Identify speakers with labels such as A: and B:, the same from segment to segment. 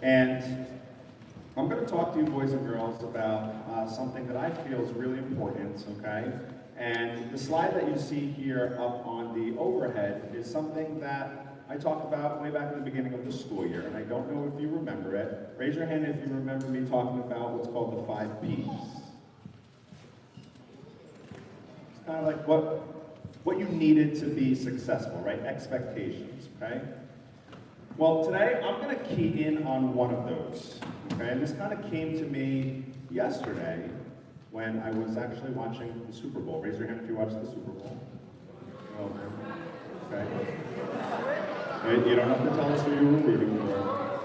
A: And I'm going to talk to you boys and girls about something that I feel is really important, okay? And the slide that you see here up on the overhead is something that I talked about way back in the beginning of the school year, and I don't know if you remember it. Raise your hand if you remember me talking about what's called the 5 Ps. It's kind of like what you needed to be successful, right? Expectations, okay? Well, today I'm going to key in on one of those, okay? And this kind of came to me yesterday when I was actually watching the Super Bowl. Raise your hand if you watched the Super Bowl. Okay. You don't have to tell us who you were rooting for.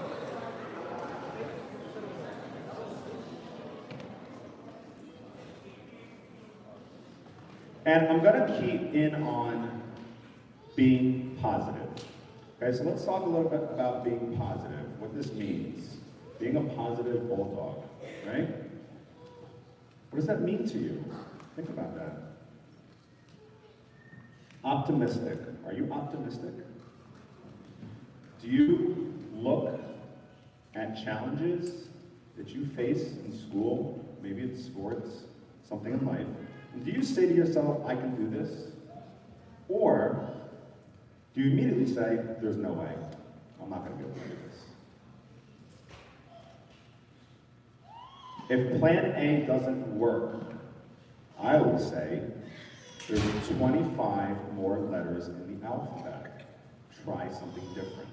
A: And I'm going to key in on being positive. Okay, so let's talk a little bit about being positive, what this means. Being a positive bulldog, right? What does that mean to you? Think about that. Optimistic. Are you optimistic? Do you look at challenges that you face in school, maybe in sports, something in life, and do you say to yourself, I can do this? Or do you immediately say, there's no way, I'm not going to be able to do this? If plan A doesn't work, I always say, there's 25 more letters in the alphabet. Try something different.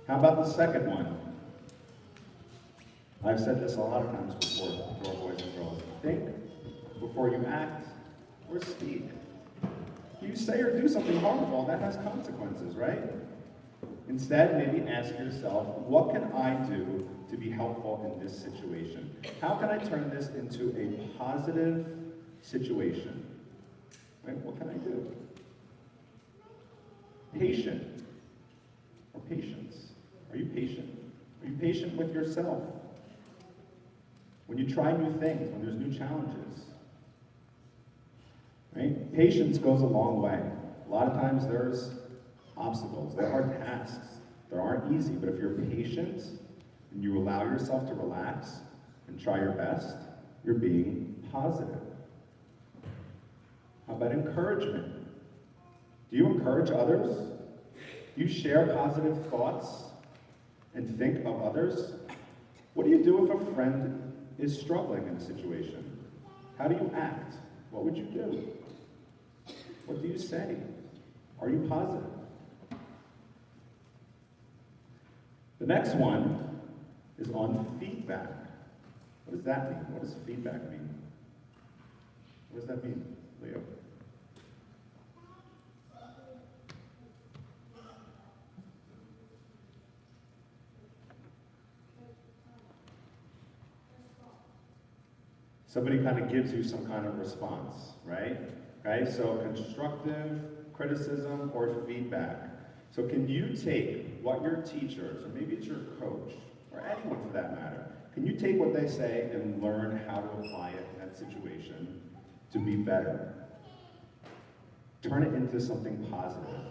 A: How about the second one? I've said this a lot of times before to our boys and girls. Think before you act or speak. You say or do something harmful, that has consequences, right? Instead, maybe ask yourself, what can I do to be helpful in this situation? How can I turn this into a positive situation? Right? What can I do? Patient or patience. Are you patient? Are you patient with yourself? When you try new things, when there's new challenges. Right? Patience goes a long way. A lot of times there's obstacles, there are tasks that aren't easy, but if you're patient and you allow yourself to relax and try your best, you're being positive. How about encouragement? Do you encourage others? Do you share positive thoughts and think of others? What do you do if a friend is struggling in a situation? How do you act? What would you do? What do you say? Are you positive? The next one is on feedback. What does that mean? What does feedback mean? What does that mean, Leo? Somebody kind of gives you some kind of response, right? Okay, so constructive criticism or feedback. So can you take what your teachers, or maybe it's your coach, or anyone for that matter, can you take what they say and learn how to apply it in that situation to be better? Turn it into something positive.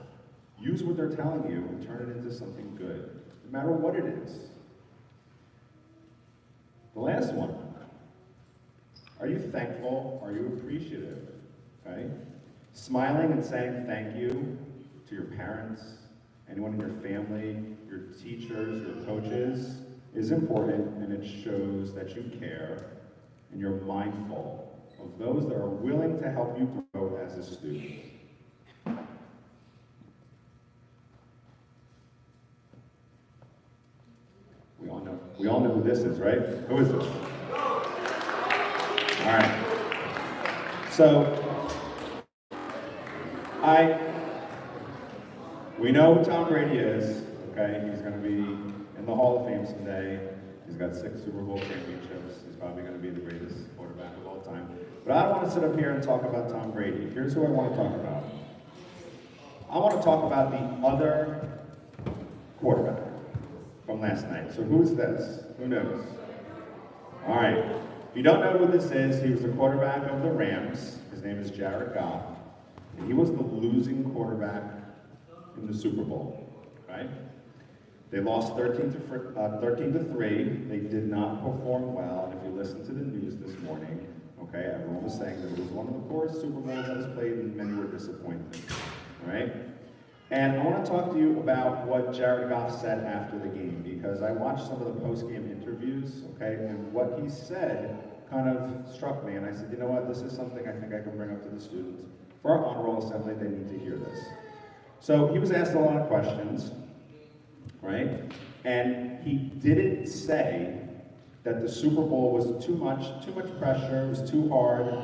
A: Use what they're telling you and turn it into something good, no matter what it is. The last one. Are you thankful? Are you appreciative? Okay? Smiling and saying thank you to your parents, anyone in your family, your teachers, your coaches is important, and it shows that you care and you're mindful of those that are willing to help you grow as a student. We all know who this is, right? Who is this? All right. So, we know who Tom Brady is, okay? He's going to be in the Hall of Fame someday. He's got 6 Super Bowl championships. He's probably going to be the greatest quarterback of all time. But I don't want to sit up here and talk about Tom Brady. Here's who I want to talk about. I want to talk about the other quarterback from last night. So who's this? Who knows? All right. If you don't know who this is, he was the quarterback of the Rams. His name is Jared Goff. And he was the losing quarterback in the Super Bowl, right? They lost 13 to 3. They did not perform well. And if you listen to the news this morning, okay, everyone was saying that it was one of the poorest Super Bowls that was played and many were disappointed. All right? And I want to talk to you about what Jared Goff said after the game, because I watched some of the post-game interviews, okay, and what he said kind of struck me, and I said, you know what, this is something I think I can bring up to the students. For our honor roll assembly, they need to hear this. So he was asked a lot of questions, right? And he didn't say that the Super Bowl was too much pressure, it was too hard.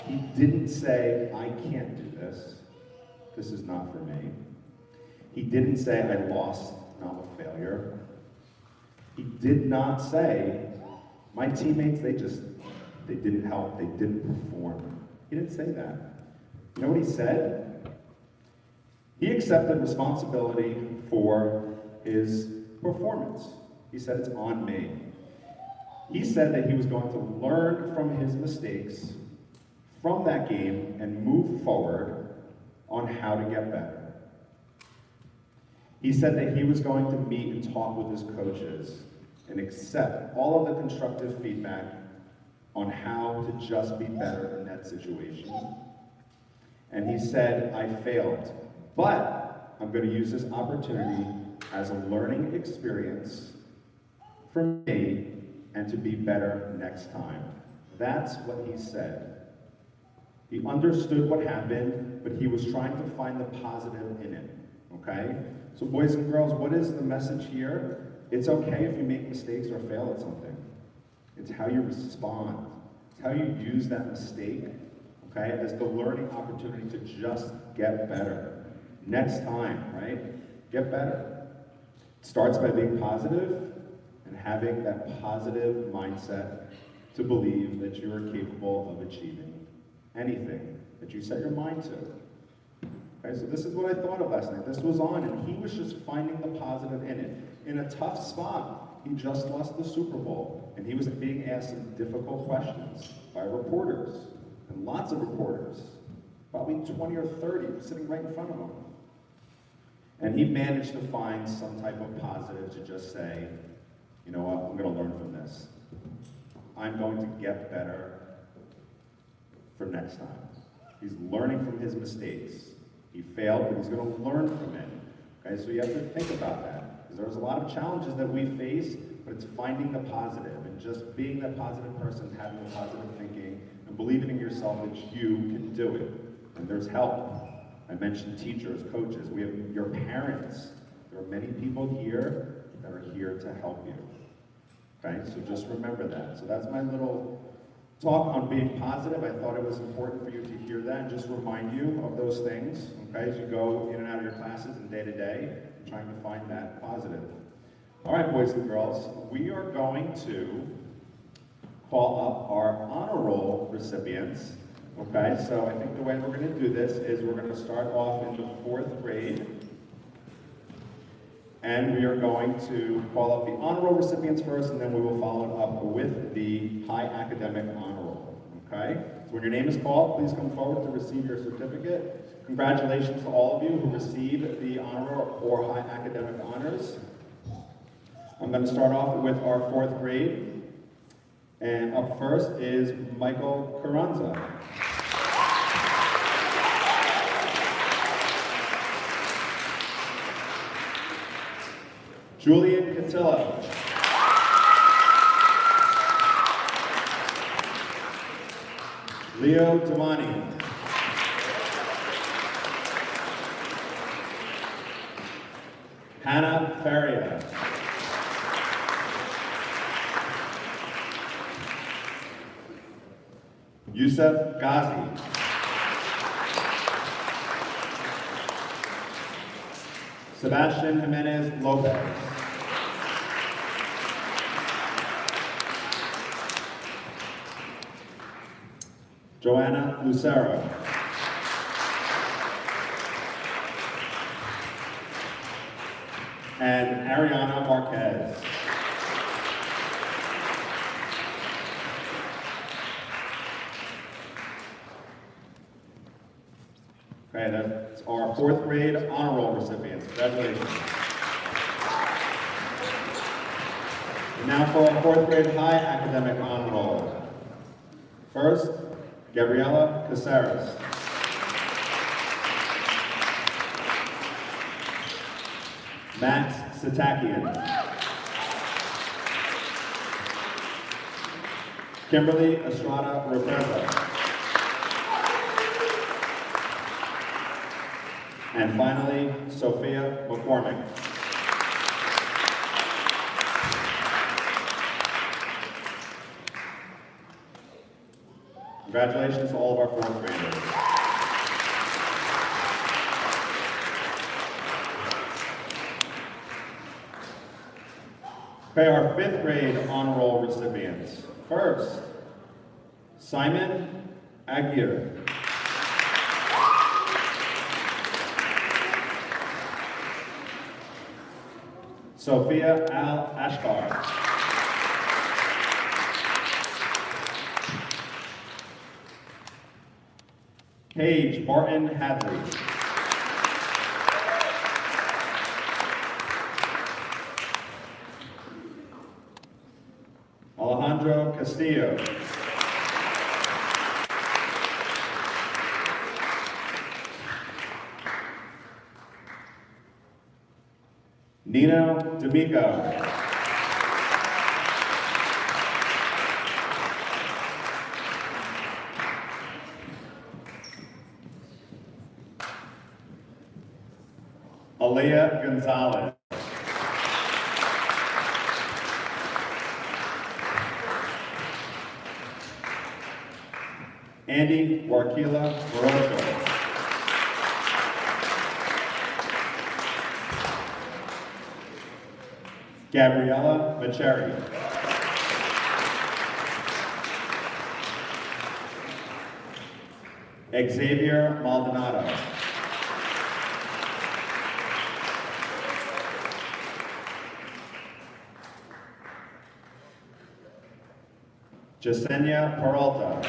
A: He didn't say, I can't do this. This is not for me. He didn't say, I lost, and I'm a failure. He did not say, my teammates, they didn't help, they didn't perform. He didn't say that. You know what he said? He accepted responsibility for his performance. He said, it's on me. He said that he was going to learn from his mistakes from that game and move forward on how to get better. He said that he was going to meet and talk with his coaches and accept all of the constructive feedback on how to just be better in that situation. And he said, I failed, but I'm going to use this opportunity as a learning experience for me and to be better next time. That's what he said. He understood what happened, but he was trying to find the positive in it, okay? So boys and girls, what is the message here? It's okay if you make mistakes or fail at something. It's how you respond. It's how you use that mistake, okay, as the learning opportunity to just get better. Next time, right? Get better. It starts by being positive and having that positive mindset to believe that you are capable of achieving anything that you set your mind to. Okay, so this is what I thought of last night. This was on, and he was just finding the positive in it. In a tough spot, he just lost the Super Bowl, and he was being asked some difficult questions by reporters, and lots of reporters, probably 20 or 30 sitting right in front of him. And he managed to find some type of positive to just say, you know what, I'm going to learn from this. I'm going to get better for next time. He's learning from his mistakes. He failed, but he's going to learn from it. Okay, so you have to think about that. Because there's a lot of challenges that we face, but it's finding the positive and just being that positive person, having the positive thinking, and believing in yourself that you can do it. And there's help. I mentioned teachers, coaches. We have your parents. There are many people here that are here to help you. Okay, so just remember that. So that's my little talk on being positive. I thought it was important for you to hear that and just remind you of those things, okay, as you go in and out of your classes and day to day, trying to find that positive. All right, boys and girls, we are going to call up our honor roll recipients, okay? So I think the way we're going to do this is we're going to start off in the 4th grade, and we are going to call up the honor roll recipients first, and then we will follow it up with the high academic honor roll, okay? So when your name is called, please come forward to receive your certificate. Congratulations to all of you who received the honor roll or high academic honors. I'm going to start off with our 4th grade, and up first is Michael Carranza. Julian Cotillo. Leo Tamani. Hannah Faria. Yusuf Ghazi. Sebastian Jimenez Lopez. Joanna Lucero. And Ariana Marquez. Okay, that's our 4th grade honor roll recipients. Congratulations. Now for our fourth grade high academic honor roll. First, Gabriella Caceres. Max Satakian. Kimberly Estrada Represa. And finally, Sophia McCormick. Congratulations to all of our fourth graders. Okay, our fifth grade honor roll recipients. First, Simon Aguirre. Sophia Al Ashkar. Paige Barton Hadley. Alejandro Castillo. Nino D'Amico. Alea Gonzalez. Andy Warkila Morocho. Gabriella Macheri. Xavier Maldonado. Jasenia Peralta.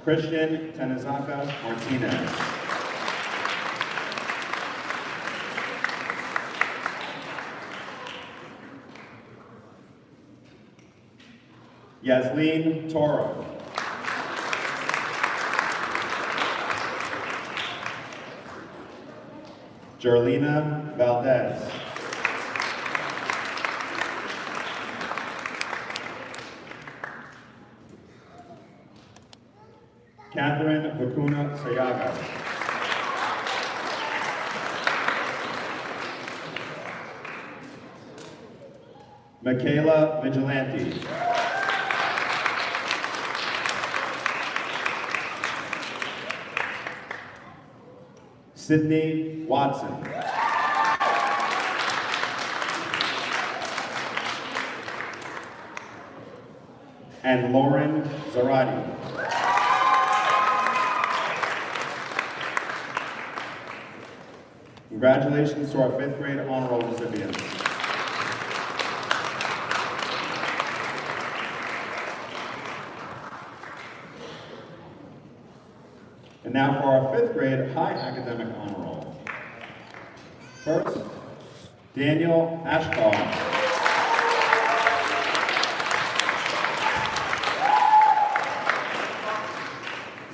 A: Christian Tanizaka Martinez. Yasleen Toro. Jerlina Valdez. Catherine Vakuna Sayaga. Michaela Vigilante. Sydney Watson. And Lauren Zarati. Congratulations to our fifth grade honor roll recipients. And now for our fifth grade high academic honor roll. First, Daniel Ashbaugh.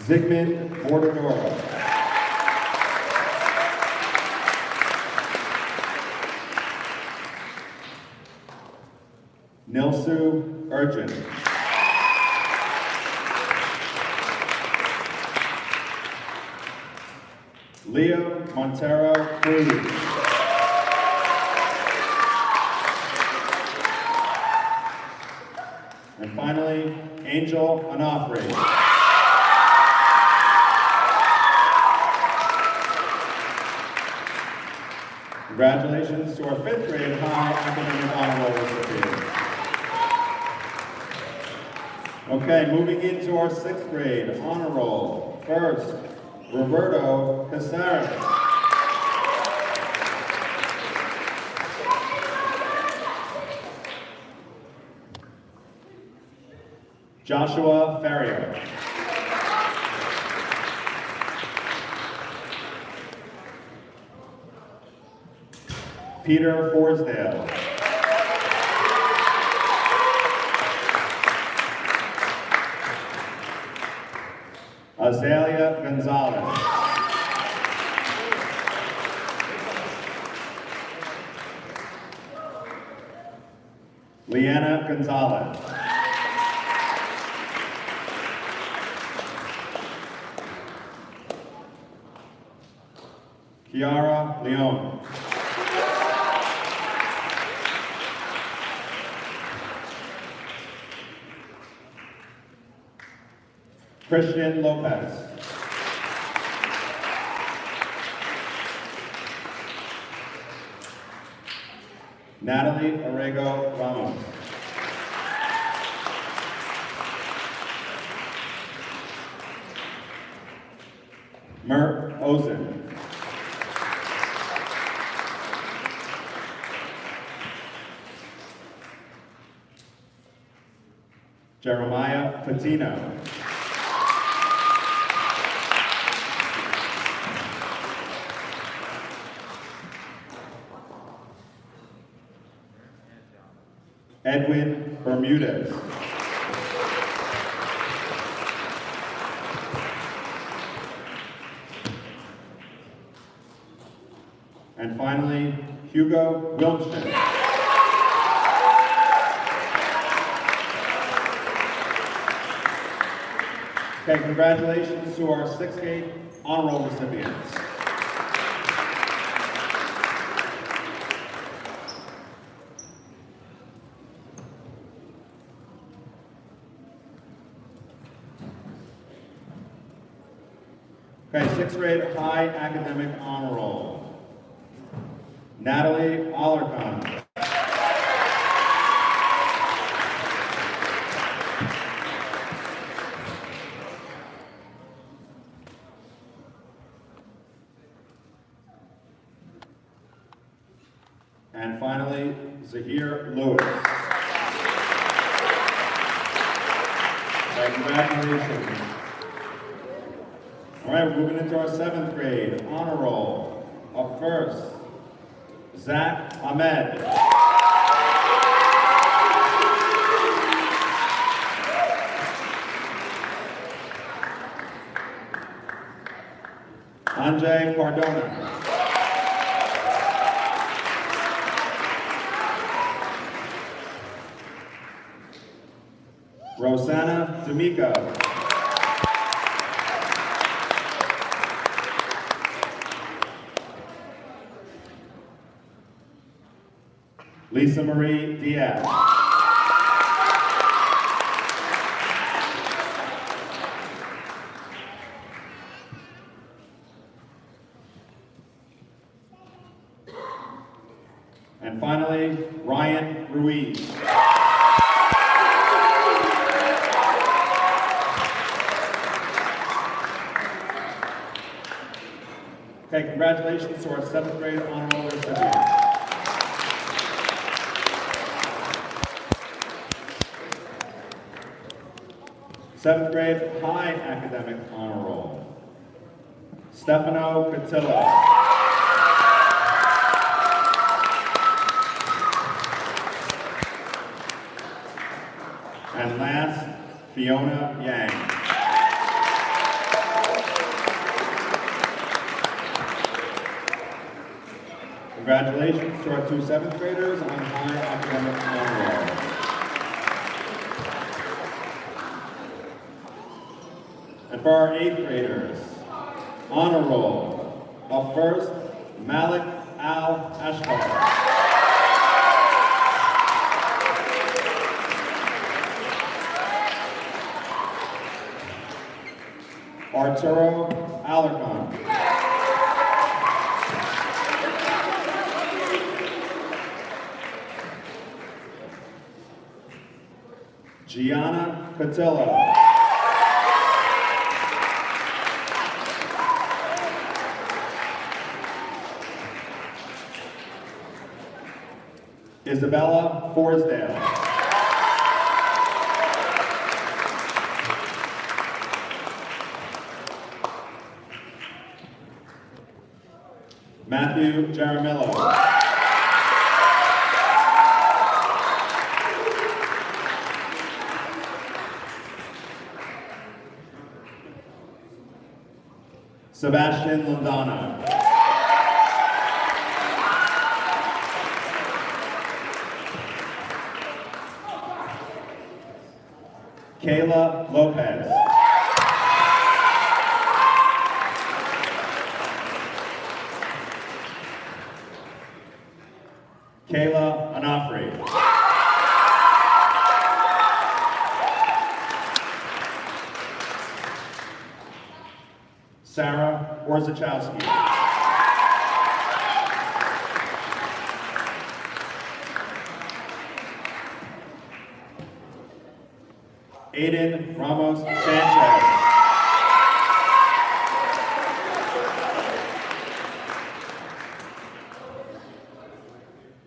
A: Zygmunt Bordadoro. Nilsu Urchin. Leo Montero Cruz. And finally, Angel Onofre. Congratulations to our fifth grade high academic honor roll recipients. Okay, moving into our sixth grade honor roll. First, Roberto Caceres. Joshua Ferrier. Peter Forsdale. Azalea Gonzalez. Leanna Gonzalez. Kiara Leone. Christian Lopez. Natalie Orrego Ramos. Mert Ozen. Jeremiah Patino. Edwin Bermudez. And finally, Hugo Wilmston. Okay, congratulations to our 6th grade honor roll recipients. Okay, 6th grade high academic honor roll. Natalie Alarcon. And finally, Zahir Lewis. Okay, congratulations. All right, we're moving into our 7th grade honor roll. Up first, Zach Ahmed. Anjay Cardona. Rosanna D'Amico. Lisa Marie Diaz. And finally, Ryan Ruiz. Okay, congratulations to our 7th grade honor roll recipients. Seventh grade high academic honor roll. Stefano Cotillo. And last, Fiona Yang. Congratulations to our 2 7th graders on high academic honor roll. And for our 8th graders, honor roll. Up first, Malik Al Ashkar. Arturo Alarcon. Gianna Cotillo. Isabella Forsdale. Matthew Jaramillo. Sebastian Londano. Kayla Lopez. Kayla Onofre. Sarah Orzachowski. Aiden Ramos Sanchez.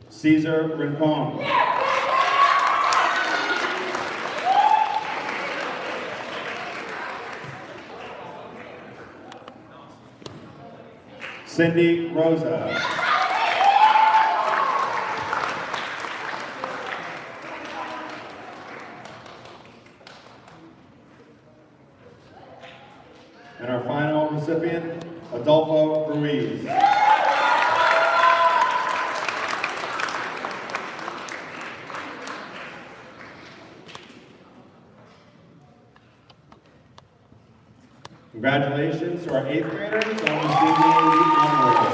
A: Cesar Rincon. Cindy Rosa. And our final recipient, Adolfo Ruiz. Congratulations to our 8th graders on receiving the honor roll.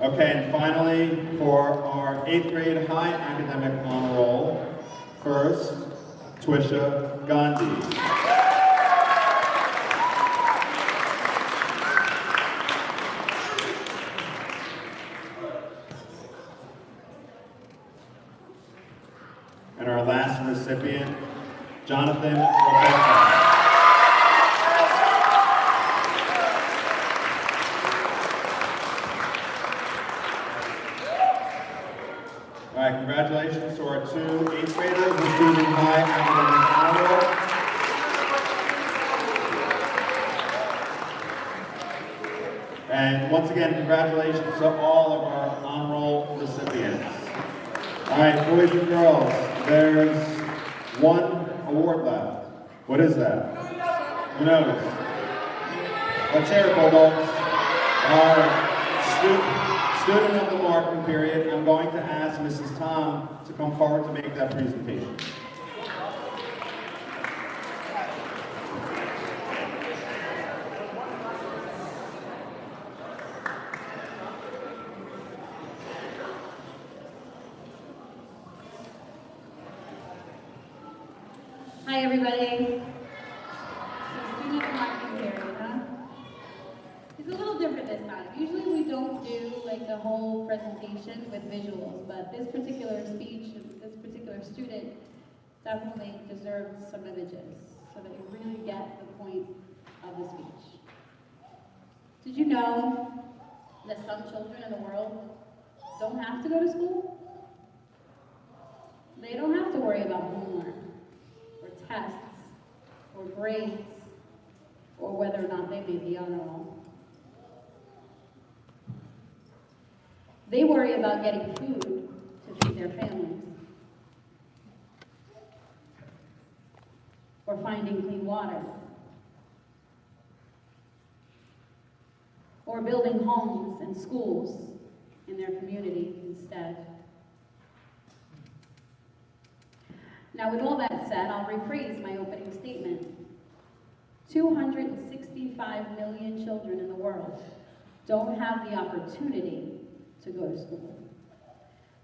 A: Okay, and finally, for our 8th grade high academic honor roll, first, Twisha Gandhi. And our last recipient, Jonathan Rebecca. All right, congratulations to our 2 8th graders receiving high academic honor roll. And once again, congratulations to all of our honor roll recipients. All right, boys and girls, there's one award left. What is that? Who knows? Let's hear it, Bulldogs. Our student of the marking period, I'm going to ask Mrs. Tom to come forward to make that presentation.
B: Hi, everybody. So, student of the marking period, huh? It's a little different this time. Usually we don't do like the whole presentation with visuals, but this particular speech, this particular student definitely deserves some images so that you really get the point of the speech. Did you know that some children in the world don't have to go to school? They don't have to worry about homework, or tests, or grades, or whether or not they may be on their own. They worry about getting food to feed their families, or finding clean water, or building homes and schools in their community instead. Now, with all that said, I'll rephrase my opening statement. 265 million children in the world don't have the opportunity to go to school.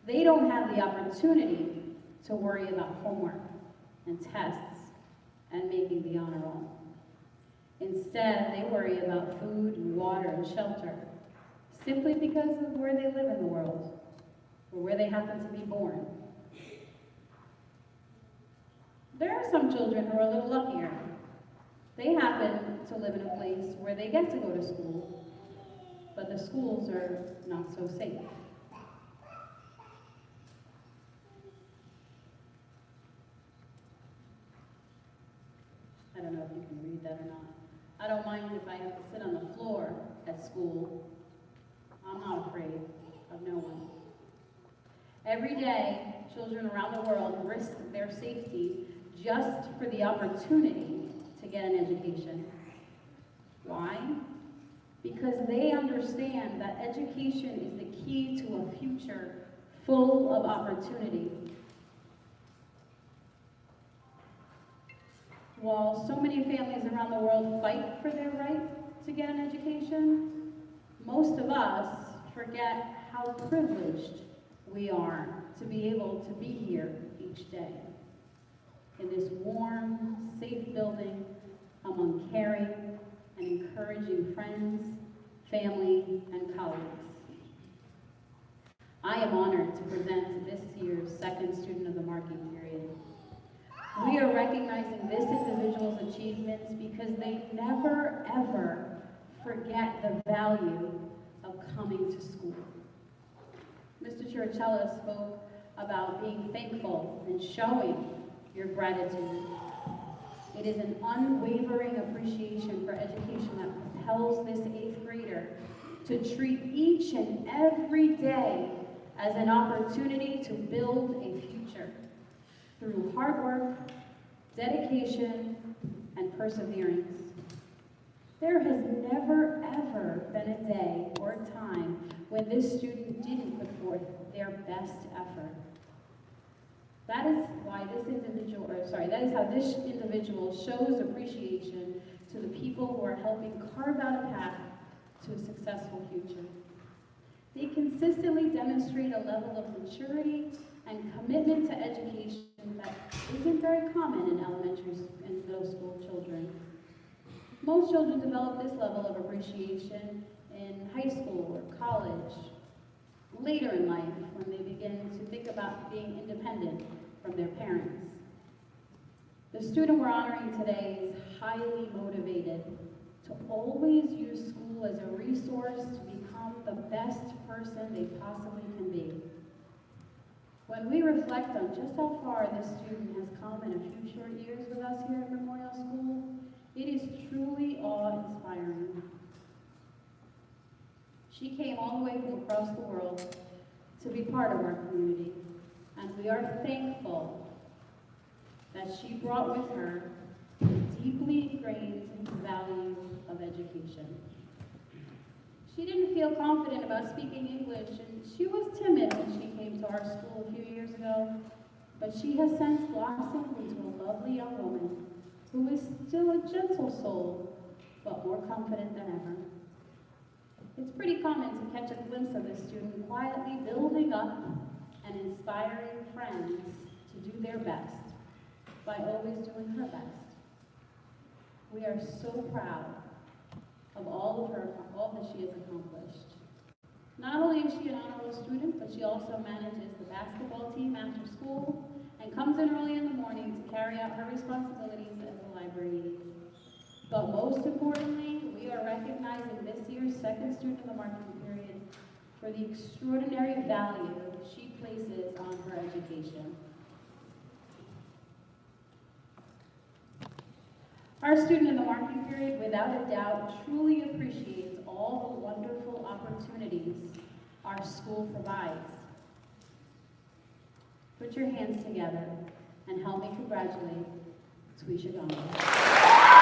B: They don't have the opportunity to worry about homework and tests and making the honor roll. Instead, they worry about food and water and shelter, simply because of where they live in the world, or where they happen to be born. There are some children who are a little luckier. They happen to live in a place where they get to go to school, but the schools are not so safe. I don't know if you can read that or not. I don't mind if I have to sit on the floor at school. I'm not afraid of no one. Every day, children around the world risk their safety just for the opportunity to get an education. Why? Because they understand that education is the key to a future full of opportunity. While so many families around the world fight for their right to get an education, most of us forget how privileged we are to be able to be here each day in this warm, safe building among caring and encouraging friends, family, and colleagues. I am honored to present this year's second Student of the Marking Period. We are recognizing this individual's achievements because they never, ever forget the value of coming to school. Mr. Chiricello spoke about being thankful and showing your gratitude. It is an unwavering appreciation for education that propels this 8th grader to treat each and every day as an opportunity to build a future through hard work, dedication, and perseverance. There has never, ever been a day or a time when this student didn't put forth their best effort. That is how this individual shows appreciation to the people who are helping carve out a path to a successful future. They consistently demonstrate a level of maturity and commitment to education that isn't very common in elementary and middle school children. Most children develop this level of appreciation in high school or college, later in life when they begin to think about being independent from their parents. The student we're honoring today is highly motivated to always use school as a resource to become the best person they possibly can be. When we reflect on just how far this student has come in a few short years with us here at Memorial School, it is truly awe-inspiring. She came all the way from across the world to be part of our community, and we are thankful that she brought with her the deeply ingrained value of education. She didn't feel confident about speaking English, and she was timid when she came to our school a few years ago, but she has since blossomed into a lovely young woman who is still a gentle soul, but more confident than ever. It's pretty common to catch a glimpse of a student quietly building up and inspiring friends to do their best by always doing her best. We are so proud of all that she has accomplished. Not only is she an honorable student, but she also manages the basketball team after school and comes in early in the morning to carry out her responsibilities as a library aide. But most importantly, we are recognizing this year's second Student of the Marking Period for the extraordinary value she places on her education. Our Student of the Marking Period, without a doubt, truly appreciates all the wonderful opportunities our school provides. Put your hands together and help me congratulate Twisha Gomez.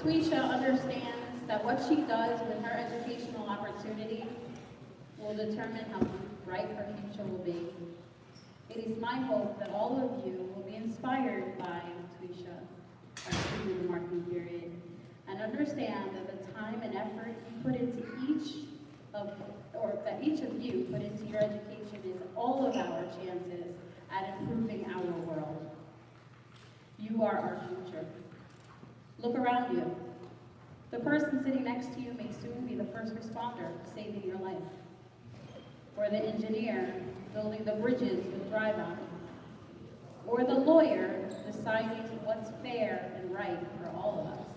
B: Twisha understands that what she does with her educational opportunities will determine how bright her future will be. It is my hope that all of you will be inspired by Twisha, our student in the marking period, and understand that the time and effort you put into that each of you put into your education is all of our chances at improving our world. You are our future. Look around you. The person sitting next to you may soon be the first responder saving your life, or the engineer building the bridges with drive-on, or the lawyer deciding what's fair and right for all of us.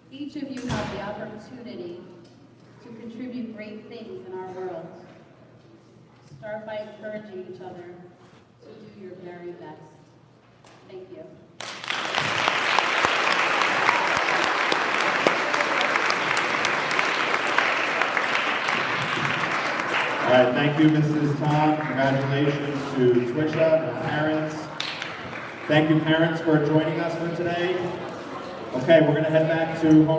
B: Each of you have the opportunity to contribute great things in our world. Start by encouraging each other to do your very best. Thank you.
A: All right, thank you, Mrs. Tom. Congratulations to Twisha and parents. Thank you, parents, for joining us for today. Okay, we're going to head back to home.